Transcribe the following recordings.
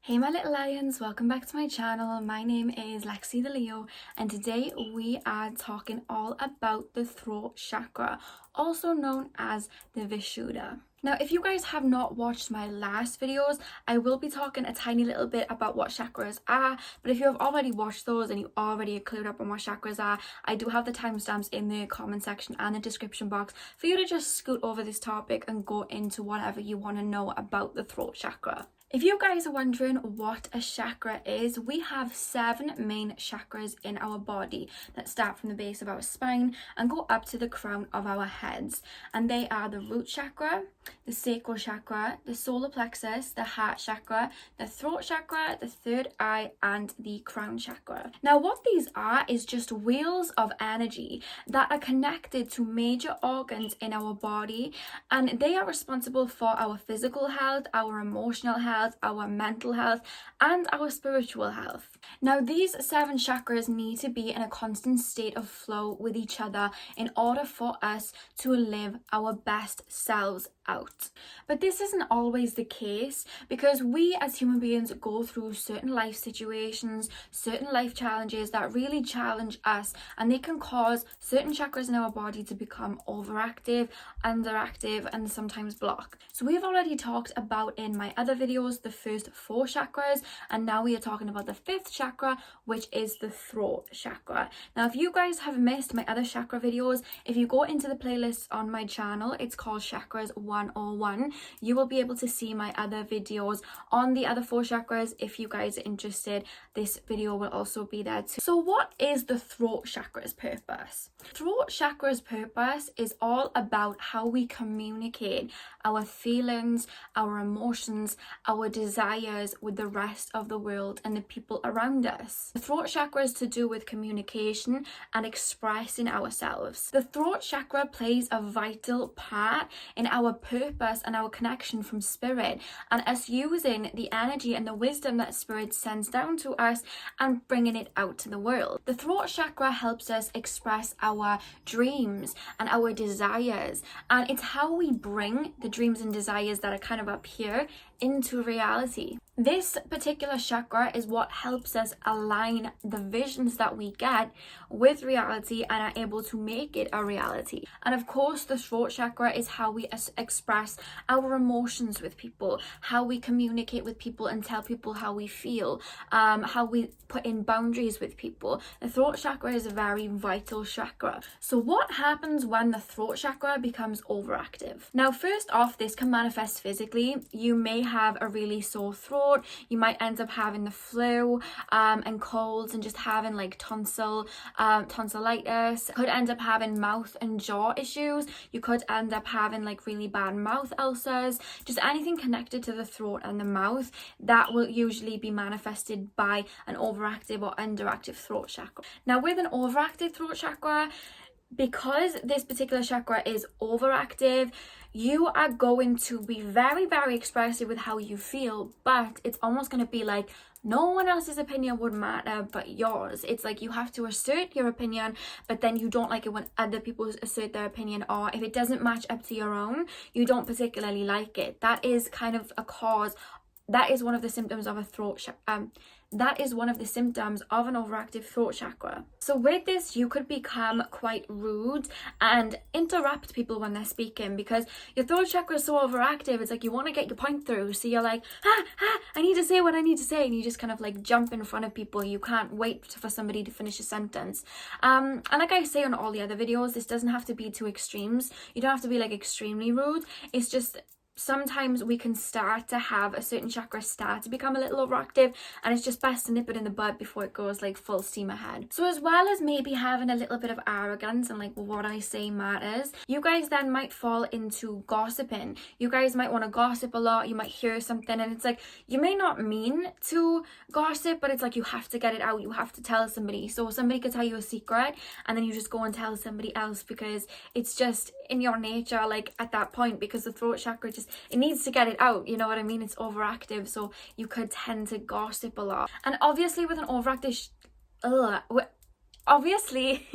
Hey my little lions, welcome back to my channel. My name is Lexi The Leo and today we are talking all about the throat chakra, also known as the Vishuddha. Now, if you guys have not watched my last videos, I will be talking a tiny little bit about what chakras are, but if you have already watched those and you already are cleared up on what chakras are, I do have the timestamps in the comment section and the description box for you to just scoot over this topic and go into whatever you want to know about the throat chakra. If you guys are wondering what a chakra is, we have 7 main chakras in our body that start from the base of our spine and go up to the crown of our heads. And they are the root chakra, the sacral chakra, the solar plexus, the heart chakra, the throat chakra, the third eye, and the crown chakra. Now, what these are is just wheels of energy that are connected to major organs in our body, and they are responsible for our physical health, our emotional health, our mental health, and our spiritual health. Now, these 7 chakras need to be in a constant state of flow with each other in order for us to live our best selves out. But this isn't always the case because we as human beings go through certain life situations, certain life challenges that really challenge us, and they can cause certain chakras in our body to become overactive, underactive, and sometimes block. So we've already talked about in my other videos the first 4 chakras, and now we are talking about the 5th chakra, which is the throat chakra. Now, if you guys have missed my other chakra videos, if you go into the playlist on my channel, it's called Chakras 101. You will be able to see my other videos on the other 4 chakras. If you guys are interested, this video will also be there too. So what is the throat chakra's purpose? Throat chakra's purpose is all about how we communicate our feelings, our emotions, our desires with the rest of the world and the people around us. The throat chakra is to do with communication and expressing ourselves. The throat chakra plays a vital part in our purpose and our connection from spirit, and us using the energy and the wisdom that spirit sends down to us and bringing it out to the world. The throat chakra helps us express our dreams and our desires, and it's how we bring the dreams and desires that are kind of up here into reality. This particular chakra is what helps us align the visions that we get with reality and are able to make it a reality. And of course, the throat chakra is how we express our emotions with people, how we communicate with people and tell people how we feel, how we put in boundaries with people. The throat chakra is a very vital chakra. So what happens when the throat chakra becomes overactive? Now, first off, this can manifest physically. You may have a really sore throat. You might end up having the flu and colds and just having like tonsillitis. Could end up having mouth and jaw issues. You could end up having like really bad mouth ulcers. Just anything connected to the throat and the mouth that will usually be manifested by an overactive or underactive throat chakra. Now, with an overactive throat chakra, because this particular chakra is overactive, you are going to be very, very expressive with how you feel, but it's almost going to be like no one else's opinion would matter but yours. It's like you have to assert your opinion, but then you don't like it when other people assert their opinion, or if it doesn't match up to your own, you don't particularly like it. That is kind of a cause. That is one of the symptoms of a throat that is one of the symptoms of an overactive throat chakra. So with this, you could become quite rude and interrupt people when they're speaking because your throat chakra is so overactive. It's like you want to get your point through. So you're like, I need to say what I need to say. And you just kind of like jump in front of people. You can't wait for somebody to finish a sentence. And like I say on all the other videos, this doesn't have to be to extremes. You don't have to be like extremely rude. It's just sometimes we can start to have a certain chakra start to become a little overactive, and it's just best to nip it in the bud before it goes like full steam ahead. So as well as maybe having a little bit of arrogance and like, well, what I say matters, you guys then might fall into gossiping. You guys might want to gossip a lot. You might hear something and it's like you may not mean to gossip, but it's like you have to get it out. You have to tell somebody. So somebody could tell you a secret and then you just go and tell somebody else because it's just in your nature, like at that point, because the throat chakra just, it needs to get it out, you know what I mean? It's overactive, so you could tend to gossip a lot. And obviously with an overactive obviously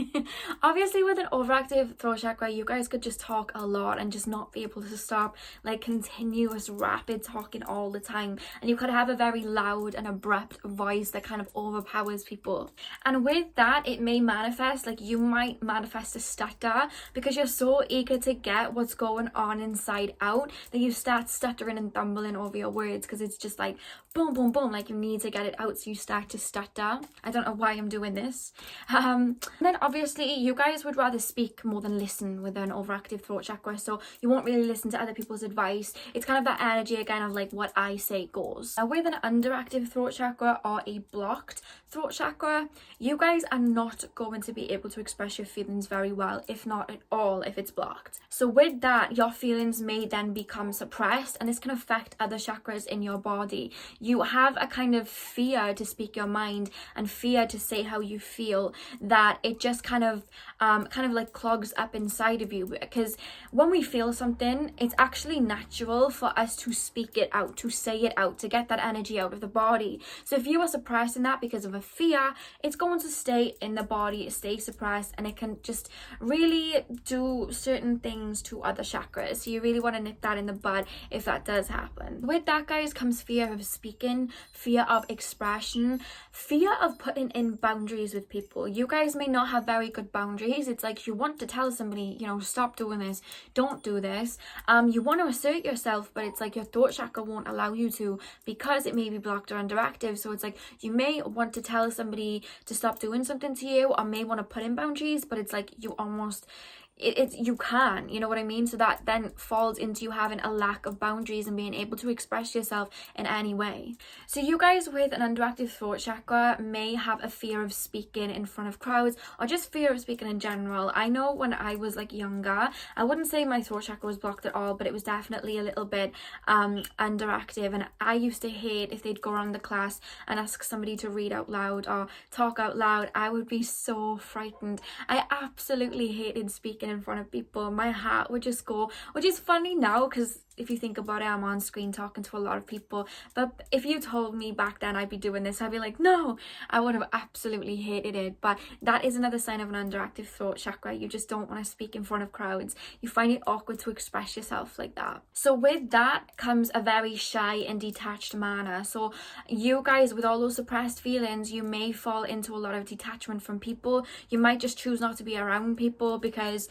obviously with an overactive throat chakra, you guys could just talk a lot and just not be able to stop, like continuous rapid talking all the time, and you could have a very loud and abrupt voice that kind of overpowers people. And with that, it may manifest, like you might manifest a stutter because you're so eager to get what's going on inside out that you start stuttering and stumbling over your words, because it's just like boom boom boom, like you need to get it out, so you start to stutter. I don't know why I'm doing this. And then obviously you guys would rather speak more than listen with an overactive throat chakra, so you won't really listen to other people's advice. It's kind of that energy again of like what I say goes. Now with an underactive throat chakra or a blocked throat chakra, you guys are not going to be able to express your feelings very well, if not at all, if it's blocked. So with that, your feelings may then become suppressed, and this can affect other chakras in your body. You have a kind of fear to speak your mind and fear to say how you feel, that it just kind of like clogs up inside of you. Because when we feel something, it's actually natural for us to speak it out, to say it out, to get that energy out of the body. So if you are suppressing that because of a fear, it's going to stay in the body, stay suppressed, and it can just really do certain things to other chakras. So you really want to nip that in the bud if that does happen. With that, guys, comes fear of speaking, fear of expression, fear of putting in boundaries with people. You guys may not have very good boundaries. It's like you want to tell somebody, you know, stop doing this, don't do this. You want to assert yourself, but it's like your throat chakra won't allow you to, because it may be blocked or underactive. So it's like you may want to tell somebody to stop doing something to you, or may want to put in boundaries, but it's like you almost you can, you know what I mean? So that then falls into you having a lack of boundaries and being able to express yourself in any way. So you guys with an underactive throat chakra may have a fear of speaking in front of crowds, or just fear of speaking in general. I know when I was like younger, I wouldn't say my throat chakra was blocked at all, but it was definitely a little bit underactive, and I used to hate if they'd go around the class and ask somebody to read out loud or talk out loud. I would be so frightened. I absolutely hated speaking in front of people. My heart would just go, which is funny now because if you think about it, I'm on screen talking to a lot of people, but if you told me back then I'd be doing this, I'd be like, no, I would have absolutely hated it. But that is another sign of an underactive throat chakra. You just don't want to speak in front of crowds. You find it awkward to express yourself like that. So with that comes a very shy and detached manner. So you guys with all those suppressed feelings, you may fall into a lot of detachment from people. You might just choose not to be around people because,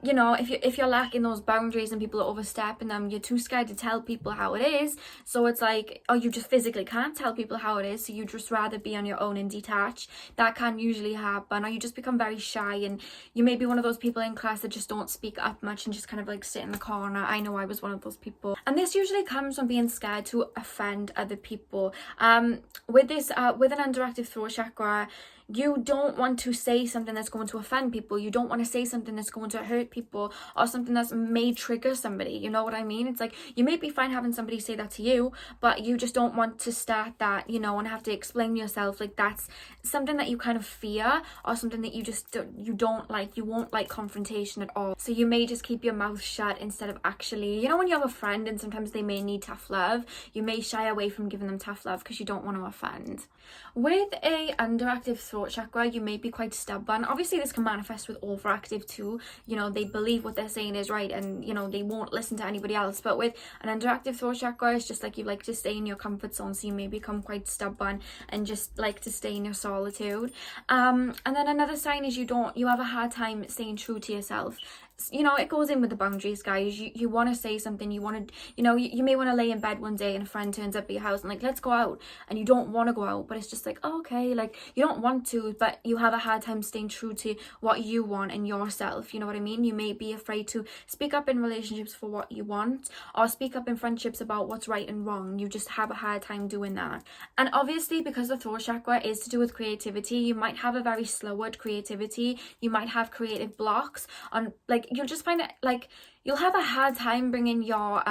you know, if you're lacking those boundaries and people are overstepping them, you're too scared to tell people how it is. So it's like, oh, you just physically can't tell people how it is, so you'd just rather be on your own and detached. That can usually happen. Or you just become very shy, and you may be one of those people in class that just don't speak up much and just kind of like sit in the corner. I know I was one of those people. And this usually comes from being scared to offend other people. With an underactive throat chakra, you don't want to say something that's going to offend people. You don't want to say something that's going to hurt people, or something that's may trigger somebody. You know what I mean? It's like you may be fine having somebody say that to you, but you just don't want to start that, you know, and have to explain yourself. Like that's something that you kind of fear, or something that you don't like. You won't like confrontation at all. So you may just keep your mouth shut instead of actually, you know, when you have a friend and sometimes they may need tough love, you may shy away from giving them tough love because you don't want to offend. With a underactive throat chakra, you may be quite stubborn. Obviously this can manifest with overactive too. You know, they believe what they're saying is right, and you know, they won't listen to anybody else. But with an underactive throat chakra, it's just like you like to stay in your comfort zone, so you may become quite stubborn and just like to stay in your solitude. And then another sign is you have a hard time staying true to yourself. You know, it goes in with the boundaries, guys. You want to say something, you want to, you know, you may want to lay in bed one day and a friend turns up at your house and like, let's go out, and you don't want to go out, but it's just like, oh, okay, like you don't want to, but you have a hard time staying true to what you want and yourself. You know what I mean? You may be afraid to speak up in relationships for what you want, or speak up in friendships about what's right and wrong. You just have a hard time doing that. And obviously because the throat chakra is to do with creativity, you might have a very slowed creativity. You might have creative blocks on, like, you'll just find it like you'll have a hard time bringing your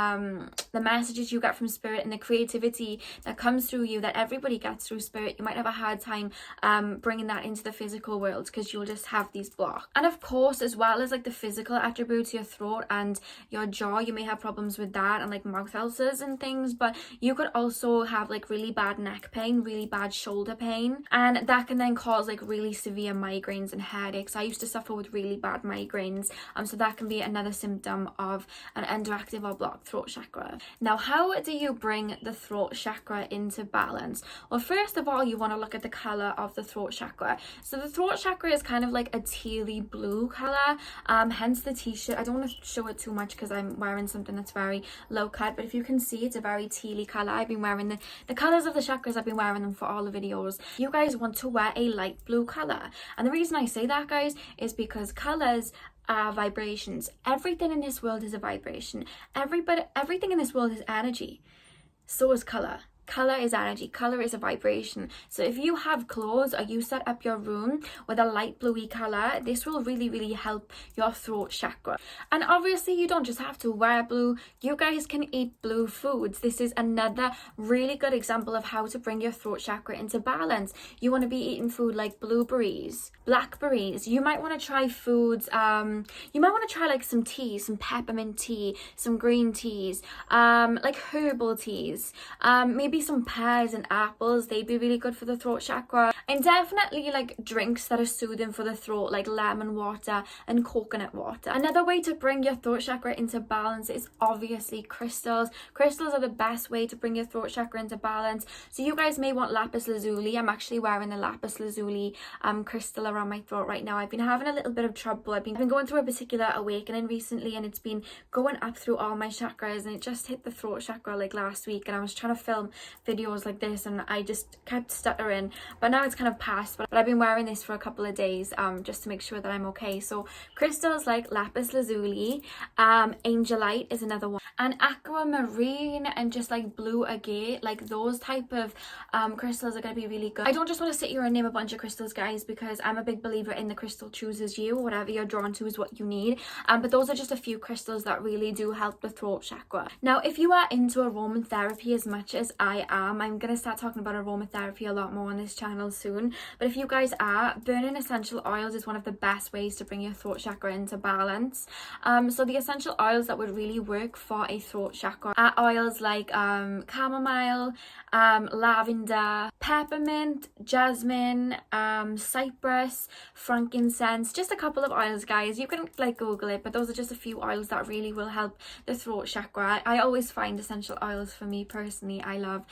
the messages you get from spirit and the creativity that comes through you, that everybody gets through spirit. You might have a hard time bringing that into the physical world because you'll just have these blocks. And of course, as well as like the physical attributes, your throat and your jaw, you may have problems with that and like mouth ulcers and things, but you could also have like really bad neck pain, really bad shoulder pain, and that can then cause like really severe migraines and headaches. I used to suffer with really bad migraines, so that can be another symptom of an underactive or blocked throat chakra. Now, how do you bring the throat chakra into balance? Well, first of all, you want to look at the color of the throat chakra. So the throat chakra is kind of like a tealy blue color, hence the t-shirt. I don't want to show it too much because I'm wearing something that's very low cut, but if you can see, it's a very tealy color. I've been wearing the colors of the chakras, I've been wearing them for all the videos. You guys want to wear a light blue color, and the reason I say that, guys, is because colors are vibrations. Everything in this world is a vibration. Everything in this world is energy. So is color. Color is energy. Color is a vibration. So if you have clothes or you set up your room with a light bluey color, this will really help your throat chakra. And obviously you don't just have to wear blue. You guys can eat blue foods. This is another really good example of how to bring your throat chakra into balance. You want to be eating food like blueberries, blackberries. You might want to try foods, you might want to try like some tea, some peppermint tea, some green teas, like herbal teas, maybe some pears and apples. They'd be really good for the throat chakra. And definitely like drinks that are soothing for the throat, like lemon water and coconut water. Another way to bring your throat chakra into balance is obviously crystals. Crystals are the best way to bring your throat chakra into balance. So you guys may want lapis lazuli. I'm actually wearing a lapis lazuli crystal around my throat right now. I've been having a little bit of trouble. I've been going through a particular awakening recently, and it's been going up through all my chakras, and it just hit the throat chakra like last week, and I was trying to film videos like this and I just kept stuttering, but now it's kind of passed. But I've been wearing this for a couple of days just to make sure that I'm okay. So crystals like lapis lazuli, angelite is another one, and aquamarine and just like blue agate, like those type of crystals are going to be really good. I don't just want to sit here and name a bunch of crystals, guys, because I'm a big believer in the crystal chooses you. Whatever you're drawn to is what you need, but those are just a few crystals that really do help the throat chakra. Now, if you are into aromatherapy as much as I am, I'm going to start talking about aromatherapy a lot more on this channel soon, but if you guys are, burning essential oils is one of the best ways to bring your throat chakra into balance. So the essential oils that would really work for a throat chakra are oils like chamomile, lavender, peppermint, jasmine, cypress, frankincense. Just a couple of oils, guys. You can like Google it, but those are just a few oils that really will help the throat chakra. I always find essential oils, for me personally, I love.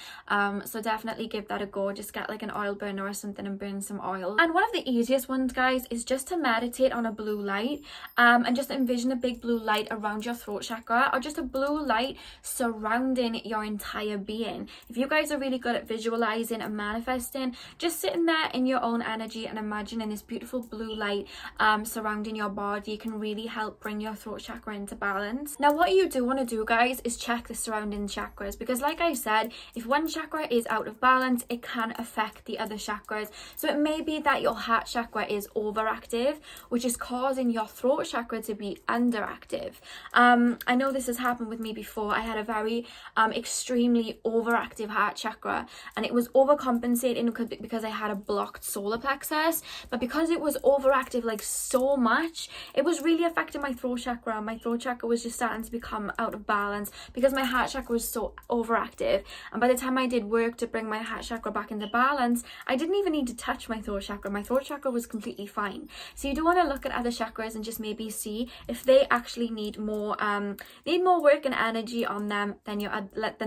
So definitely give that a go. Just get like an oil burner or something and burn some oil. And one of the easiest ones, guys, is just to meditate on a blue light, and just envision a big blue light around your throat chakra, or just a blue light surrounding your entire being. If you guys are really good at visualizing and manifesting, just sitting there in your own energy and imagining this beautiful blue light surrounding your body can really help bring your throat chakra into balance. Now, what you do want to do, guys, is check the surrounding chakras, because like I said, if one chakra is out of balance, it can affect the other chakras. So it may be that your heart chakra is overactive, which is causing your throat chakra to be underactive. I know this has happened with me before. I had a very extremely overactive heart chakra, and it was overcompensating because I had a blocked solar plexus, but because it was overactive like so much, it was really affecting my throat chakra. My throat chakra was just starting to become out of balance because my heart chakra was so overactive. And by the time I did work to bring my heart chakra back into balance, I didn't even need to touch my throat chakra. My throat chakra was completely fine. So you do want to look at other chakras and just maybe see if they actually need more work and energy on them than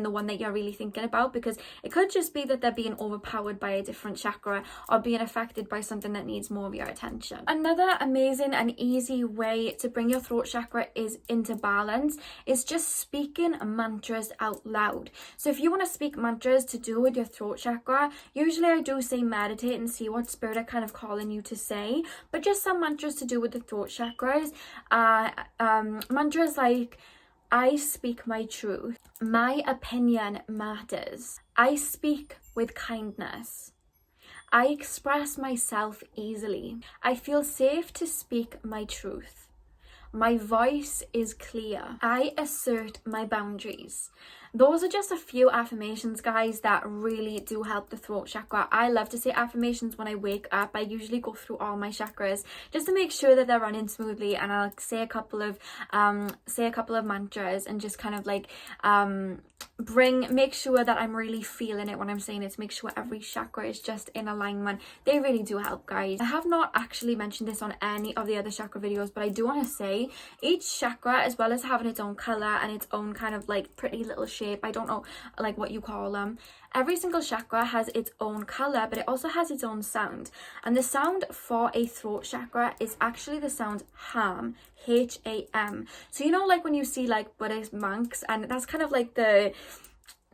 the one that you're really thinking about, because it could just be that they're being overpowered by a different chakra or being affected by something that needs more of your attention. Another amazing and easy way to bring your throat chakra into balance is just speaking mantras out loud. So if you want to speak mantras to do with your throat chakra, usually I do say meditate and see what spirit are kind of calling you to say, but just some mantras to do with the throat chakras. Mantras like, I speak my truth. My opinion matters. I speak with kindness. I express myself easily. I feel safe to speak my truth. My voice is clear. I assert my boundaries. Those are just a few affirmations, guys, that really do help the throat chakra. I love to say affirmations when I wake up. I usually go through all my chakras just to make sure that they're running smoothly, and I'll say a couple of mantras and just kind of like make sure that I'm really feeling it when I'm saying it, to make sure every chakra is just in alignment. They really do help, guys. I have not actually mentioned this on any of the other chakra videos, but I do want to say each chakra, as well as having its own color and its own kind of like pretty little shape, I don't know like what you call them, every single chakra has its own color, but it also has its own sound. And the sound for a throat chakra is actually the sound ham, H-A-M. So you know, like when you see like Buddhist monks, and that's kind of like the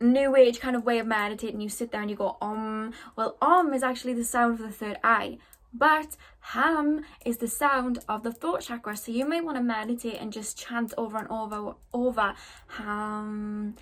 new age kind of way of meditating, you sit there and you go well, is actually the sound of the third eye, but ham is the sound of the throat chakra. So you may want to meditate and just chant over and over ham,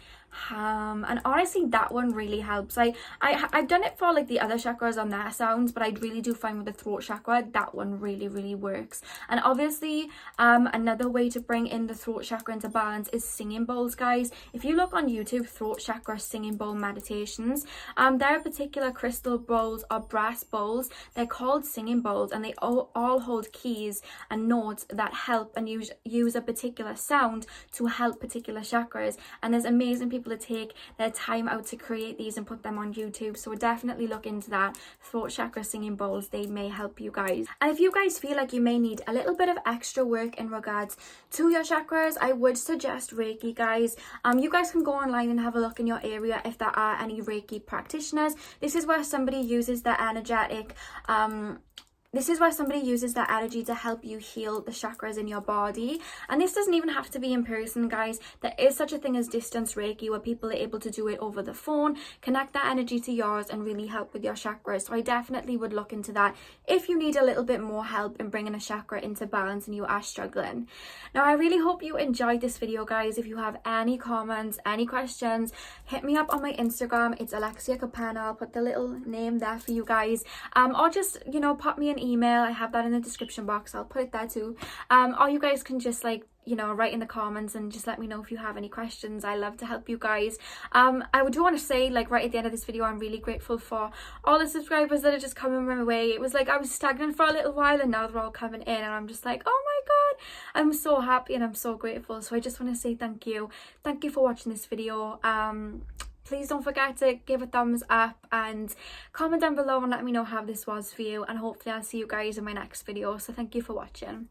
and honestly that one really helps. I've done it for like the other chakras on their sounds, but I really do find with the throat chakra that one really works. And obviously another way to bring in the throat chakra into balance is singing bowls, guys. If you look on YouTube, throat chakra singing bowl meditations, there are particular crystal bowls or brass bowls. They're called singing bowls, and they all hold keys and notes that help and use a particular sound to help particular chakras. And there's amazing people to take their time out to create these and put them on YouTube, so definitely look into that. Throat chakra singing bowls, they may help you guys. And if you guys feel like you may need a little bit of extra work in regards to your chakras, I would suggest Reiki, guys. You guys can go online and have a look in your area if there are any Reiki practitioners. This is where somebody uses their energetic This is where somebody uses their energy to help you heal the chakras in your body. And this doesn't even have to be in person, guys. There is such a thing as distance Reiki, where people are able to do it over the phone, connect that energy to yours, and really help with your chakras. So I definitely would look into that if you need a little bit more help in bringing a chakra into balance and you are struggling. Now, I really hope you enjoyed this video, guys. If you have any comments, any questions, hit me up on my Instagram. It's Alexia. I'll put the little name there for you guys. Or just, pop me an email. I have that in the description box. I'll put it there too. Or you guys can just write in the comments and just let me know if you have any questions. I love to help you guys. I do want to say, right at the end of this video, I'm really grateful for all the subscribers that are just coming my way. It was like I was stagnant for a little while, and now they're all coming in, and I'm just like, oh my god, I'm so happy and I'm so grateful. So I just want to say thank you for watching this video. Please don't forget to give a thumbs up and comment down below and let me know how this was for you, and hopefully I'll see you guys in my next video. So thank you for watching.